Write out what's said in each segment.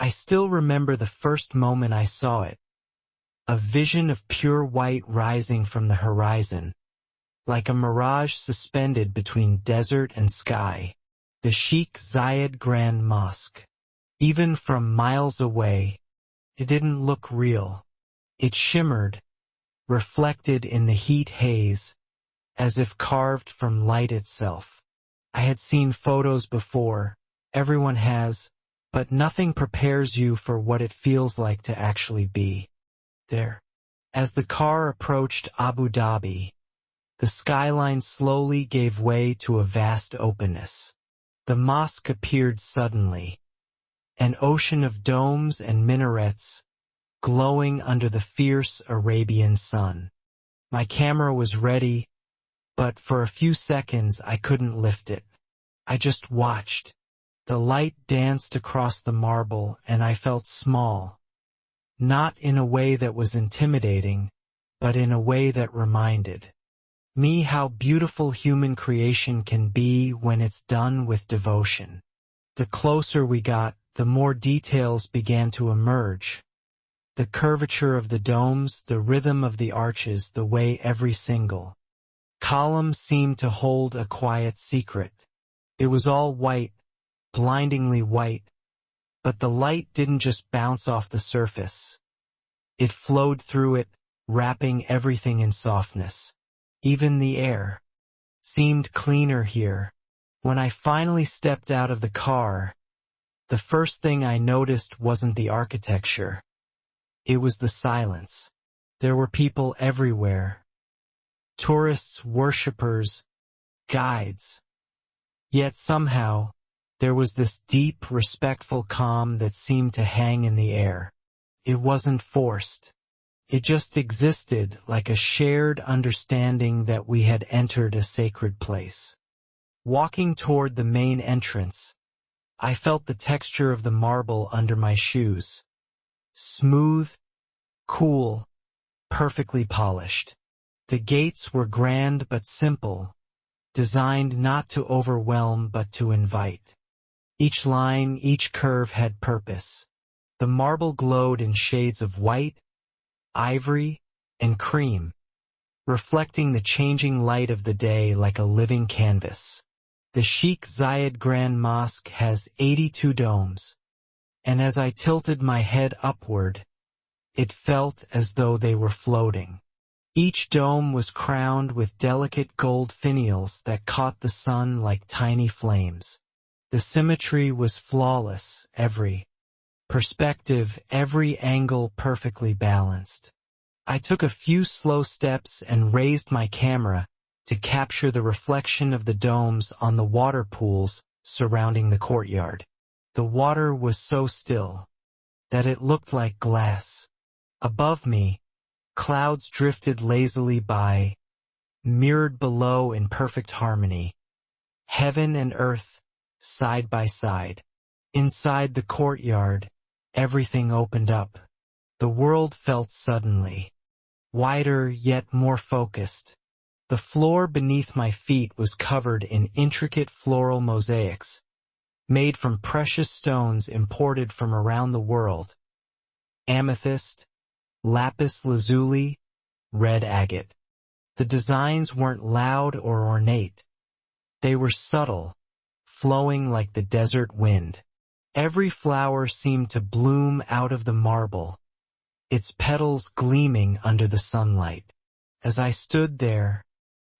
I still remember the first moment I saw it. A vision of pure white rising from the horizon, like a mirage suspended between desert and sky. The Sheikh Zayed Grand Mosque. Even from miles away, it didn't look real. It shimmered, reflected in the heat haze, as if carved from light itself. I had seen photos before, everyone has, but nothing prepares you for what it feels like to actually be there. As the car approached Abu Dhabi, the skyline slowly gave way to a vast openness. The mosque appeared suddenly, an ocean of domes and minarets, glowing under the fierce Arabian sun. My camera was ready, but for a few seconds I couldn't lift it. I just watched. The light danced across the marble and I felt small. Not in a way that was intimidating, but in a way that reminded me how beautiful human creation can be when it's done with devotion. The closer we got, the more details began to emerge. The curvature of the domes, the rhythm of the arches, the way every single column seemed to hold a quiet secret. It was all white, blindingly white, but the light didn't just bounce off the surface. It flowed through it, wrapping everything in softness. Even the air seemed cleaner here. When I finally stepped out of the car, the first thing I noticed wasn't the architecture. It was the silence. There were people everywhere. Tourists, worshippers, guides. Yet somehow, there was this deep, respectful calm that seemed to hang in the air. It wasn't forced. It just existed like a shared understanding that we had entered a sacred place. Walking toward the main entrance, I felt the texture of the marble under my shoes. Smooth, cool, perfectly polished. The gates were grand but simple, designed not to overwhelm but to invite. Each line, each curve had purpose. The marble glowed in shades of white, ivory, and cream, reflecting the changing light of the day like a living canvas. The Sheikh Zayed Grand Mosque has 82 domes, and as I tilted my head upward, it felt as though they were floating. Each dome was crowned with delicate gold finials that caught the sun like tiny flames. The symmetry was flawless, every perspective, every angle perfectly balanced. I took a few slow steps and raised my camera to capture the reflection of the domes on the water pools surrounding the courtyard. The water was so still that it looked like glass. Above me, clouds drifted lazily by, mirrored below in perfect harmony. Heaven and earth, side by side. Inside the courtyard, everything opened up. The world felt suddenly wider yet more focused. The floor beneath my feet was covered in intricate floral mosaics, made from precious stones imported from around the world. Amethyst, lapis lazuli, red agate. The designs weren't loud or ornate. They were subtle, flowing like the desert wind. Every flower seemed to bloom out of the marble, its petals gleaming under the sunlight. As I stood there,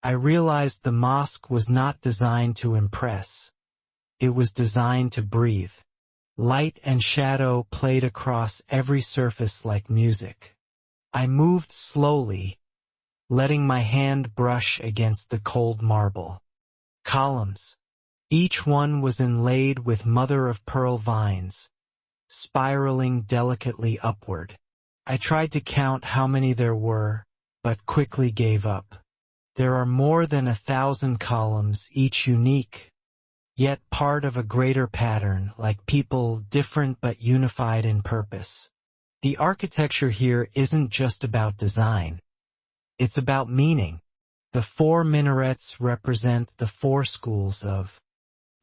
I realized the mosque was not designed to impress. It was designed to breathe. Light and shadow played across every surface like music. I moved slowly, letting my hand brush against the cold marble. Columns. Each one was inlaid with mother-of-pearl vines, spiraling delicately upward. I tried to count how many there were, but quickly gave up. There are more than 1,000 columns, each unique, yet part of a greater pattern, like people different but unified in purpose. The architecture here isn't just about design. It's about meaning. The 4 minarets represent the 4 schools of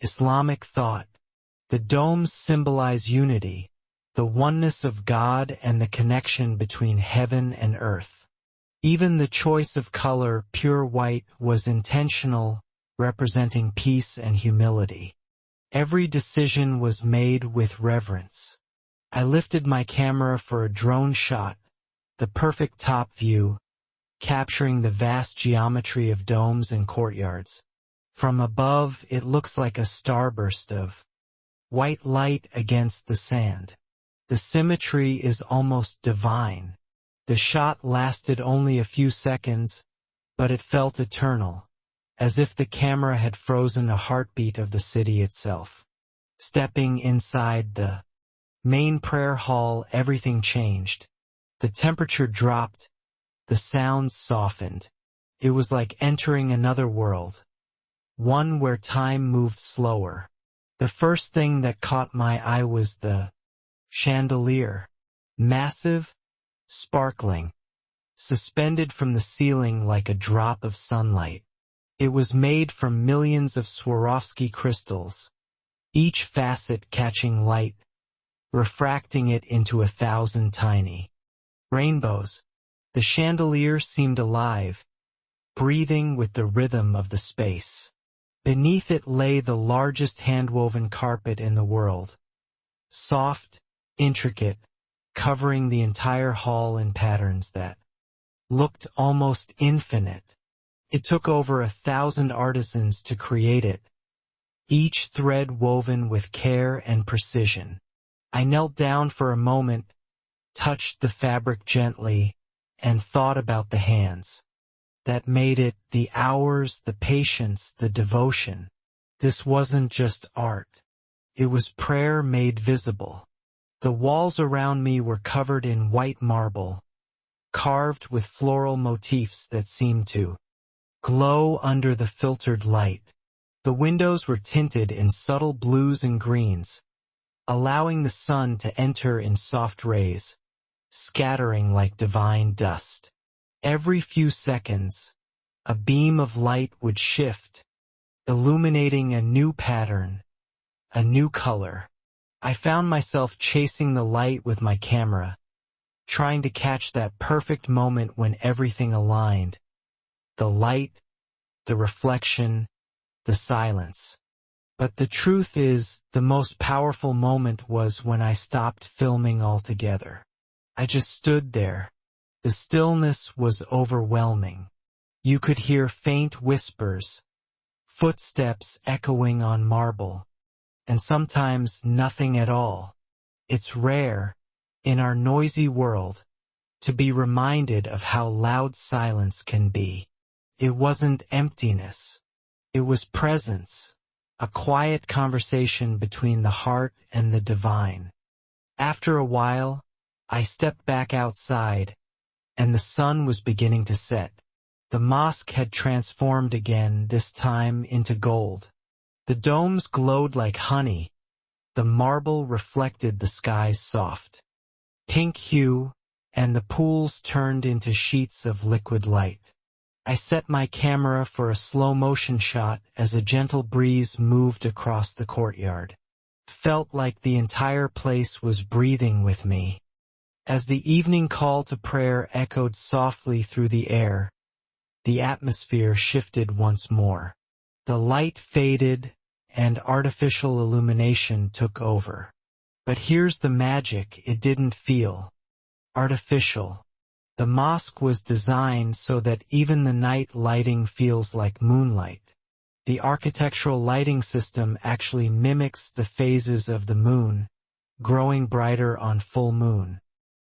Islamic thought. The domes symbolize unity, the oneness of God and the connection between heaven and earth. Even the choice of color, pure white, was intentional, representing peace and humility. Every decision was made with reverence. I lifted my camera for a drone shot, the perfect top view, capturing the vast geometry of domes and courtyards. From above, it looks like a starburst of white light against the sand. The symmetry is almost divine. The shot lasted only a few seconds, but it felt eternal, as if the camera had frozen a heartbeat of the city itself. Stepping inside the main prayer hall, everything changed. The temperature dropped, the sounds softened. It was like entering another world, one where time moved slower. The first thing that caught my eye was the chandelier. Massive, sparkling, suspended from the ceiling like a drop of sunlight. It was made from millions of Swarovski crystals, each facet catching light, refracting it into 1,000 tiny rainbows. The chandelier seemed alive, breathing with the rhythm of the space. Beneath it lay the largest hand-woven carpet in the world, soft, intricate, covering the entire hall in patterns that looked almost infinite. It took over 1,000 artisans to create it, each thread woven with care and precision. I knelt down for a moment, touched the fabric gently, and thought about the hands that made it, the hours, the patience, the devotion. This wasn't just art. It was prayer made visible. The walls around me were covered in white marble, carved with floral motifs that seemed to glow under the filtered light. The windows were tinted in subtle blues and greens, allowing the sun to enter in soft rays, scattering like divine dust. Every few seconds, a beam of light would shift, illuminating a new pattern, a new color. I found myself chasing the light with my camera, trying to catch that perfect moment when everything aligned. The light, the reflection, the silence. But the truth is, the most powerful moment was when I stopped filming altogether. I just stood there. The stillness was overwhelming. You could hear faint whispers, footsteps echoing on marble, and sometimes nothing at all. It's rare, in our noisy world, to be reminded of how loud silence can be. It wasn't emptiness. It was presence, a quiet conversation between the heart and the divine. After a while, I stepped back outside, and the sun was beginning to set. The mosque had transformed again, this time into gold. The domes glowed like honey. The marble reflected the sky's soft pink hue, and the pools turned into sheets of liquid light. I set my camera for a slow-motion shot as a gentle breeze moved across the courtyard. Felt like the entire place was breathing with me. As the evening call to prayer echoed softly through the air, the atmosphere shifted once more. The light faded, and artificial illumination took over. But here's the magic: it didn't feel artificial. The mosque was designed so that even the night lighting feels like moonlight. The architectural lighting system actually mimics the phases of the moon, growing brighter on full moon,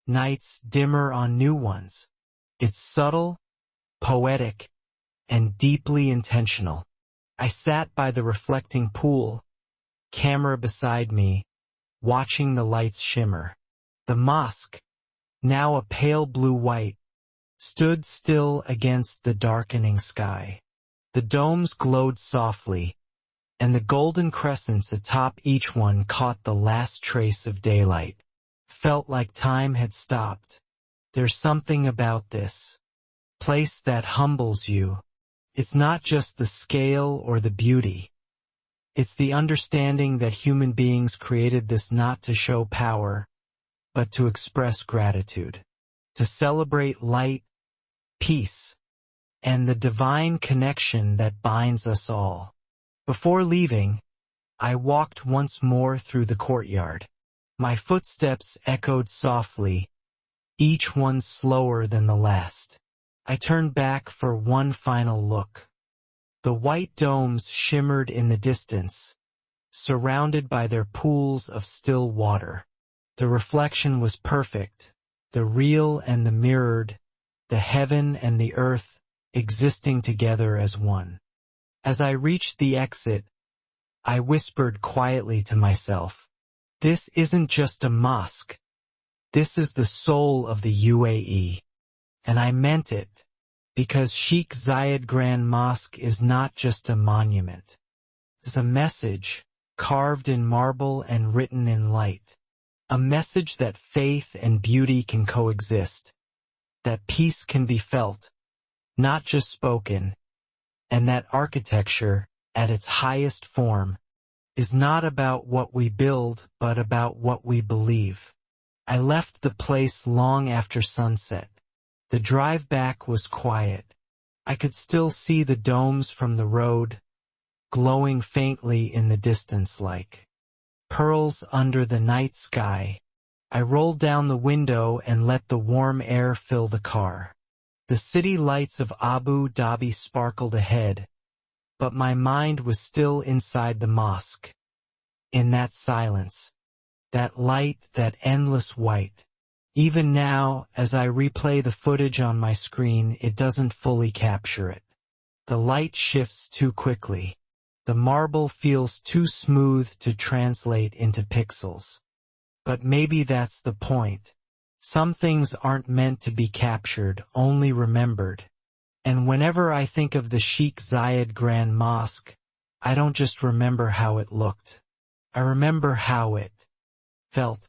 nights dimmer on new ones. It's subtle, poetic, and deeply intentional. I sat by the reflecting pool, camera beside me, watching the lights shimmer. The mosque, now a pale blue-white, stood still against the darkening sky. The domes glowed softly, and the golden crescents atop each one caught the last trace of daylight. Felt like time had stopped. There's something about this place that humbles you. It's not just the scale or the beauty. It's the understanding that human beings created this not to show power, but to express gratitude, to celebrate light, peace, and the divine connection that binds us all. Before leaving, I walked once more through the courtyard. My footsteps echoed softly, each one slower than the last. I turned back for one final look. The white domes shimmered in the distance, surrounded by their pools of still water. The reflection was perfect, the real and the mirrored, the heaven and the earth existing together as one. As I reached the exit, I whispered quietly to myself, "This isn't just a mosque. This is the soul of the UAE." And I meant it, because Sheikh Zayed Grand Mosque is not just a monument. It's a message, carved in marble and written in light. A message that faith and beauty can coexist, that peace can be felt, not just spoken, and that architecture, at its highest form, is not about what we build, but about what we believe. I left the place long after sunset. The drive back was quiet. I could still see the domes from the road, glowing faintly in the distance like pearls under the night sky. I rolled down the window and let the warm air fill the car. The city lights of Abu Dhabi sparkled ahead, but my mind was still inside the mosque. In that silence, that light, that endless white. Even now, as I replay the footage on my screen, it doesn't fully capture it. The light shifts too quickly. The marble feels too smooth to translate into pixels. But maybe that's the point. Some things aren't meant to be captured, only remembered. And whenever I think of the Sheikh Zayed Grand Mosque, I don't just remember how it looked. I remember how it felt.